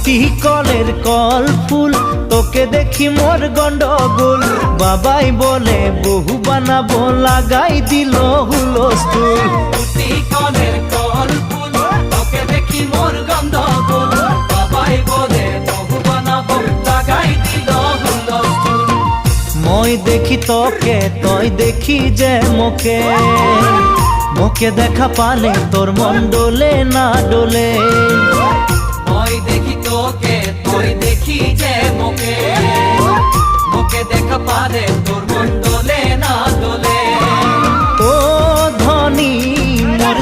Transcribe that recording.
তুই কলের কল ফুল, তোকে দেখি মোর গন্ডগোল। বাবাই বলে বহু বানাবো, লাগাই দিল হুলস্থুল। তুই কলের কল ফুল, তোকে দেখি মোর গন্ডগোল। বাবাই বলে বহু বানাবো, লাগাই দিল হুলস্থুল। মই দেখি তোকে, তই দেখি যে মোকে, মোকে দেখা পালে তোর মন ডোলে না ডোলে। মই দেখি তোকে, তুই দেখি যে মোকে, মোকে দেখা পালে তোর মন দোলে না দোলে। ও ধনী মোর